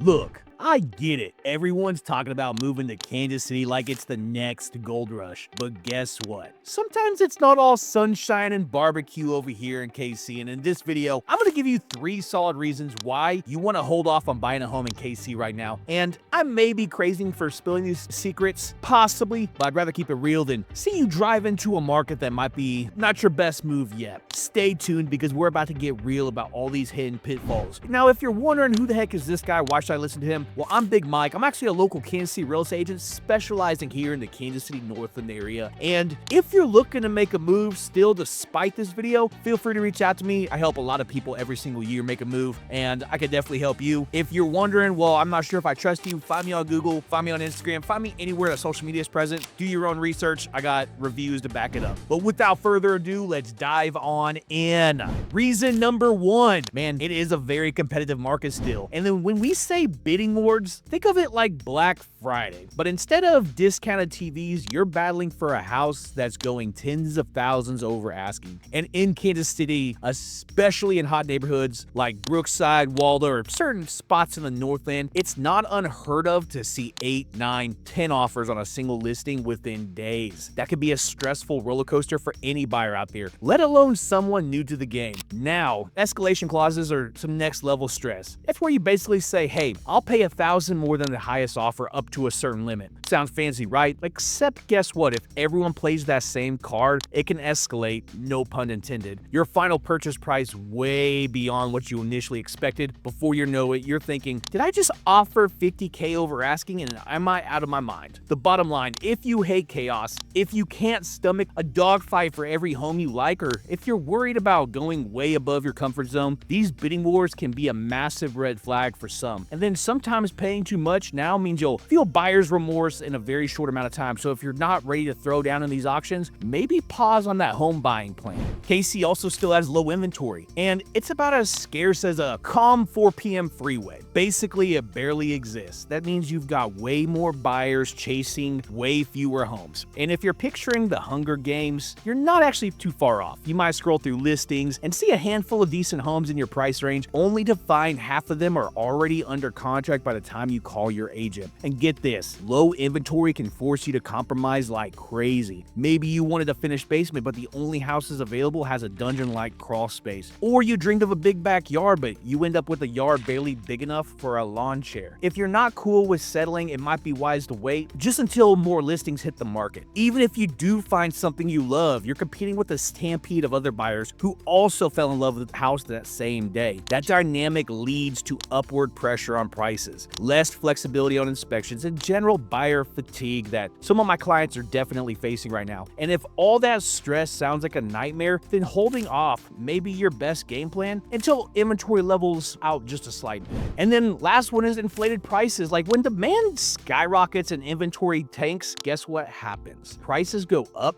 Look, I get it. Everyone's talking about moving to Kansas City like it's the next gold rush. But guess what? Sometimes it's not all sunshine and barbecue over here in KC. And in this video, I'm going to give you 3 solid reasons why you want to hold off on buying a home in KC right now. And I may be crazy for spilling these secrets, possibly, but I'd rather keep it real than see you drive into a market that might be not your best move yet. Stay tuned because we're about to get real about all these hidden pitfalls. Now, if you're wondering who the heck is this guy, why should I listen to him? Well, I'm Big Mike. I'm actually a local Kansas City real estate agent specializing here in the Kansas City Northland area. And if you're looking to make a move still despite this video, feel free to reach out to me. I help a lot of people every single year make a move, and I could definitely help you. If you're wondering, well, I'm not sure if I trust you, find me on Google, find me on Instagram, find me anywhere that social media is present. Do your own research. I got reviews to back it up. But without further ado, let's dive on in. Reason number 1. Man, it is a very competitive market still. And then when we say bidding wars, think of it like Black Friday. But instead of discounted TVs, you're battling for a house that's going tens of thousands over asking. And in Kansas City, especially in hot neighborhoods like Brookside, Waldo, or certain spots in the Northland, it's not unheard of to see 8, 9, 10 offers on a single listing within days. That could be a stressful roller coaster for any buyer out there, let alone someone new to the game. Now, escalation clauses are some next level stress. That's where you basically say, hey, I'll pay $1,000 more than the highest offer up to a certain limit. Sounds fancy, right? Except guess what? If everyone plays that same card, it can escalate, no pun intended. Your final purchase price way beyond what you initially expected. Before you know it, you're thinking, did I just offer $50K over asking and am I out of my mind? The bottom line, if you hate chaos, if you can't stomach a dogfight for every home you like, or if you're worried about going way above your comfort zone, these bidding wars can be a massive red flag for some. And then sometimes paying too much now means you'll feel buyer's remorse in a very short amount of time. So if you're not ready to throw down in these auctions, maybe pause on that home buying plan. KC also still has low inventory, and it's about as scarce as a calm 4 p.m. freeway. Basically, it barely exists. That means you've got way more buyers chasing way fewer homes. And if you're picturing the Hunger Games, you're not actually too far off. You might scroll through listings and see a handful of decent homes in your price range, only to find half of them are already under contract by the time you call your agent. And get this, low inventory can force you to compromise like crazy. Maybe you wanted a finished basement, but the only houses available has a dungeon-like crawl space. Or you dreamed of a big backyard, but you end up with a yard barely big enough for a lawn chair. If you're not cool with settling, it might be wise to wait just until more listings hit the market. Even if you do find something you love, you're competing with a stampede of other buyers who also fell in love with the house that same day. That dynamic leads to upward pressure on prices, less flexibility on inspections, and general buyer fatigue that some of my clients are definitely facing right now. And if all that stress sounds like a nightmare, then holding off may be your best game plan until inventory levels out just a slight bit. And then last one is inflated prices. Like when demand skyrockets and inventory tanks, guess what happens? Prices go up,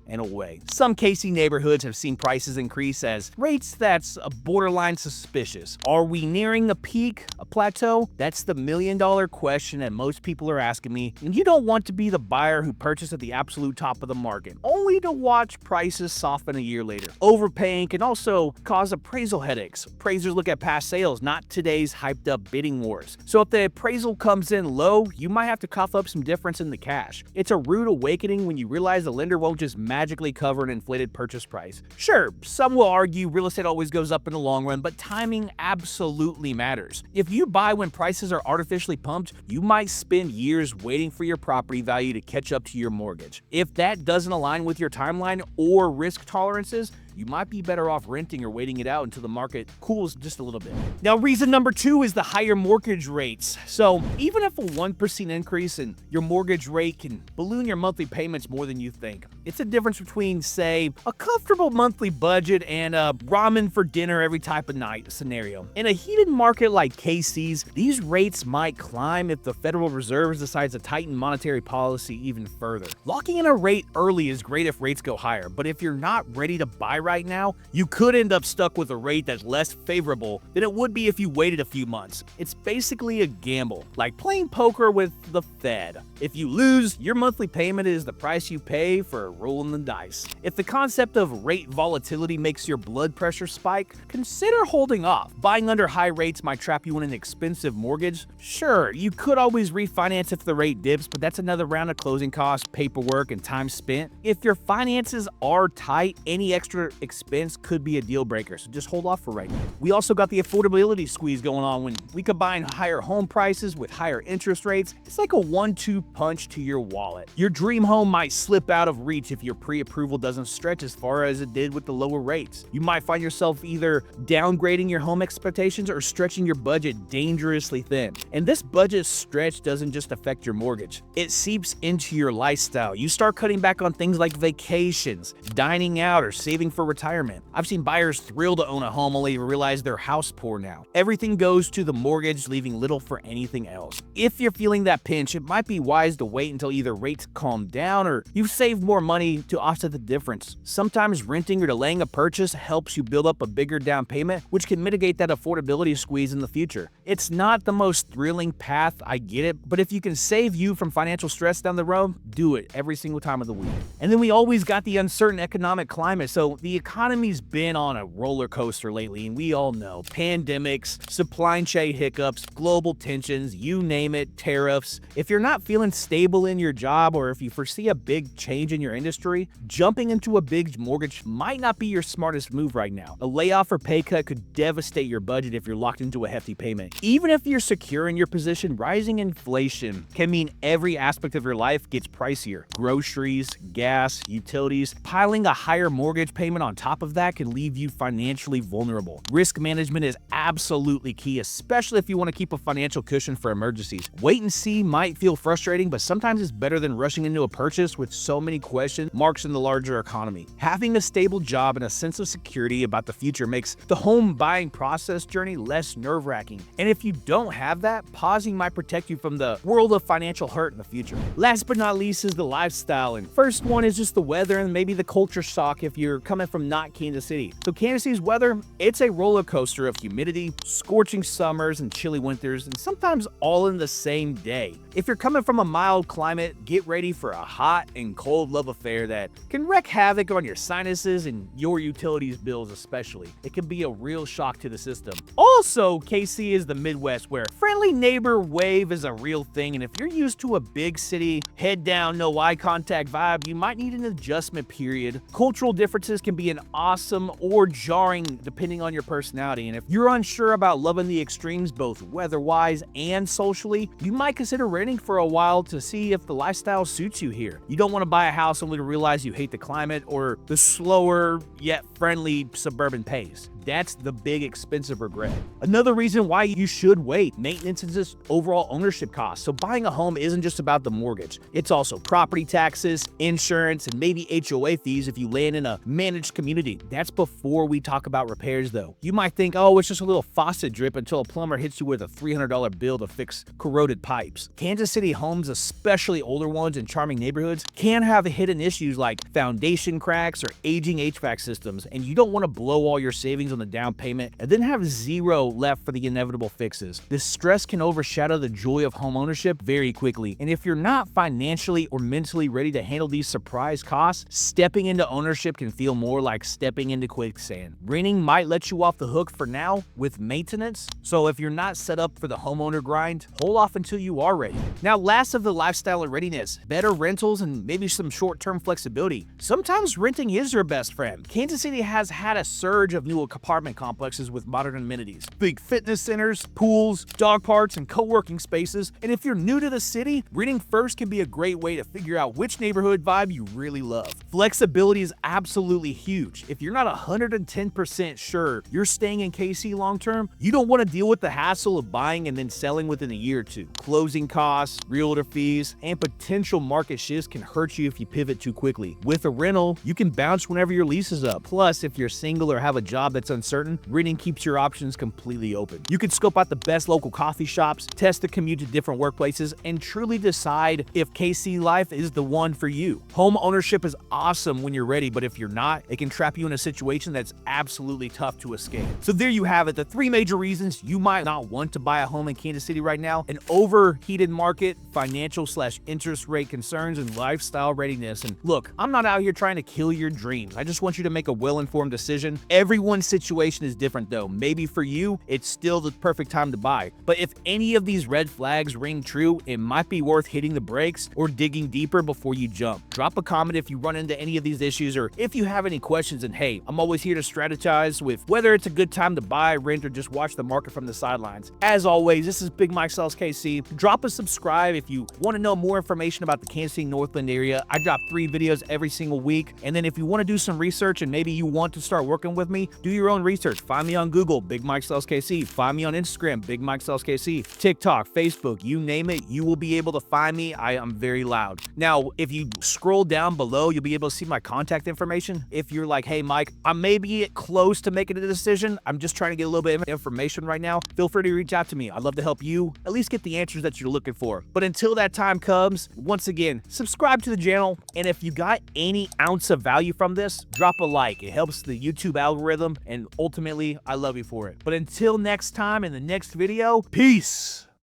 and away. Some KC neighborhoods have seen prices increase as rates that's borderline suspicious. Are we nearing a peak, a plateau? That's the million-dollar question that most people are asking me, and you don't want to be the buyer who purchased at the absolute top of the market, only to watch prices soften a year later. Overpaying can also cause appraisal headaches. Appraisers look at past sales, not today's hyped-up bidding wars. So if the appraisal comes in low, you might have to cough up some difference in the cash. It's a rude awakening when you realize the lender won't just magically cover an inflated purchase price. Sure, some will argue real estate always goes up in the long run, but timing absolutely matters. If you buy when prices are artificially pumped, you might spend years waiting for your property value to catch up to your mortgage. If that doesn't align with your timeline or risk tolerances, you might be better off renting or waiting it out until the market cools just a little bit. Now, reason number 2 is the higher mortgage rates. So even if a 1% increase in your mortgage rate can balloon your monthly payments more than you think, it's a difference between, say, a comfortable monthly budget and a ramen for dinner every type of night scenario. In a heated market like KC's, these rates might climb if the Federal Reserve decides to tighten monetary policy even further. Locking in a rate early is great if rates go higher, but if you're not ready to buy right now, you could end up stuck with a rate that's less favorable than it would be if you waited a few months. It's basically a gamble, like playing poker with the Fed. If you lose, your monthly payment is the price you pay for rolling the dice. If the concept of rate volatility makes your blood pressure spike, consider holding off. Buying under high rates might trap you in an expensive mortgage. Sure, you could always refinance if the rate dips, but that's another round of closing costs, paperwork, and time spent. If your finances are tight, any extra expense could be a deal breaker, so just hold off for right now. We also got the affordability squeeze going on. When we combine higher home prices with higher interest rates, it's like a 1-2 punch to your wallet. Your dream home might slip out of reach if your pre-approval doesn't stretch as far as it did with the lower rates. You might find yourself either downgrading your home expectations or stretching your budget dangerously thin. And this budget stretch doesn't just affect your mortgage, it seeps into your lifestyle. You start cutting back on things like vacations, dining out, or saving for retirement. I've seen buyers thrilled to own a home only to realize they're house poor now. Everything goes to the mortgage, leaving little for anything else. If you're feeling that pinch, it might be wise to wait until either rates calm down or you've saved more money to offset the difference. Sometimes renting or delaying a purchase helps you build up a bigger down payment, which can mitigate that affordability squeeze in the future. It's not the most thrilling path, I get it, but if you can save you from financial stress down the road, do it every single time of the week. And then we always got the uncertain economic climate, so the economy's been on a roller coaster lately, and we all know pandemics, supply chain hiccups, global tensions, you name it, tariffs. If you're not feeling stable in your job, or if you foresee a big change in your industry, jumping into a big mortgage might not be your smartest move right now. A layoff or pay cut could devastate your budget if you're locked into a hefty payment. Even if you're secure in your position, rising inflation can mean every aspect of your life gets pricier. Groceries, gas, utilities. Piling a higher mortgage payment on top of that can leave you financially vulnerable. Risk management is absolutely key, especially if you want to keep a financial cushion for emergencies. Wait and see might feel frustrating, but sometimes it's better than rushing into a purchase with so many question marks in the larger economy. Having a stable job and a sense of security about the future makes the home buying process journey less nerve-wracking. And if you don't have that, pausing might protect you from the world of financial hurt in the future. Last but not least is the lifestyle, and first one is just the weather and maybe the culture shock if you're coming from not Kansas City. So Kansas City's weather, it's a roller coaster of humidity, scorching summers, and chilly winters, and sometimes all in the same day. If you're coming from a mild climate, get ready for a hot and cold love affair that can wreak havoc on your sinuses and your utilities bills especially. It can be a real shock to the system. Also, KC is the Midwest where friendly neighbor wave is a real thing, and if you're used to a big city, head down, no eye contact vibe, you might need an adjustment period. Cultural differences can be an awesome or jarring depending on your personality, and if you're unsure about loving the extremes both weather-wise and socially, you might consider renting for a while to see if the lifestyle suits you here. You don't want to buy a house only to realize you hate the climate or the slower yet friendly suburban pace. That's the big expensive regret. Another reason why you should wait, maintenance and just overall ownership costs. So buying a home isn't just about the mortgage. It's also property taxes, insurance, and maybe HOA fees if you land in a managed community. That's before we talk about repairs though. You might think, oh, it's just a little faucet drip until a plumber hits you with a $300 bill to fix corroded pipes. Kansas City homes, especially older ones in charming neighborhoods, can have hidden issues like foundation cracks or aging HVAC systems, and you don't want to blow all your savings on the down payment and then have zero left for the inevitable fixes. This stress can overshadow the joy of home ownership very quickly, and if you're not financially or mentally ready to handle these surprise costs, stepping into ownership can feel more like stepping into quicksand. Renting might let you off the hook for now with maintenance, so if you're not set up for the homeowner grind, hold off until you are ready. Now, last of the lifestyle and readiness, better rentals and maybe some short-term flexibility. Sometimes renting is your best friend. Kansas City has had a surge of new apartment complexes with modern amenities, big fitness centers, pools, dog parks, and co-working spaces. And if you're new to the city, renting first can be a great way to figure out which neighborhood vibe you really love. Flexibility is absolutely huge. If you're not 110% sure you're staying in KC long-term, you don't want to deal with the hassle of buying and then selling within a year or two. Closing costs, realtor fees, and potential market shifts can hurt you if you pivot too quickly. With a rental, you can bounce whenever your lease is up. Plus, if you're single or have a job that's market's uncertain, renting keeps your options completely open. You can scope out the best local coffee shops, test the commute to different workplaces, and truly decide if KC life is the one for you. Home ownership is awesome when you're ready, but if you're not, it can trap you in a situation that's absolutely tough to escape. So there you have it, the 3 major reasons you might not want to buy a home in Kansas City right now: an overheated market, financial/interest rate concerns, and lifestyle readiness. And look, I'm not out here trying to kill your dreams. I just want you to make a well-informed decision. Everyone's situation is different though. Maybe for you, it's still the perfect time to buy. But if any of these red flags ring true, it might be worth hitting the brakes or digging deeper before you jump. Drop a comment if you run into any of these issues, or if you have any questions. And hey, I'm always here to strategize with whether it's a good time to buy, rent, or just watch the market from the sidelines. As always, this is Big Mike Sells KC. Drop a subscribe if you want to know more information about the Kansas City Northland area. I drop 3 videos every single week. And then if you want to do some research and maybe you want to start working with me, do your own research. Find me on Google, Big Mike Sells KC. Find me on Instagram, Big Mike Sells KC. TikTok, Facebook, you name it, you will be able to find me. I am very loud. Now, if you scroll down below, you'll be able to see my contact information. If you're like, hey, Mike, I may be close to making a decision, I'm just trying to get a little bit of information right now, feel free to reach out to me. I'd love to help you at least get the answers that you're looking for. But until that time comes, once again, subscribe to the channel. And if you got any ounce of value from this, drop a like. It helps the YouTube algorithm, and ultimately, I love you for it. But until next time, in the next video, peace.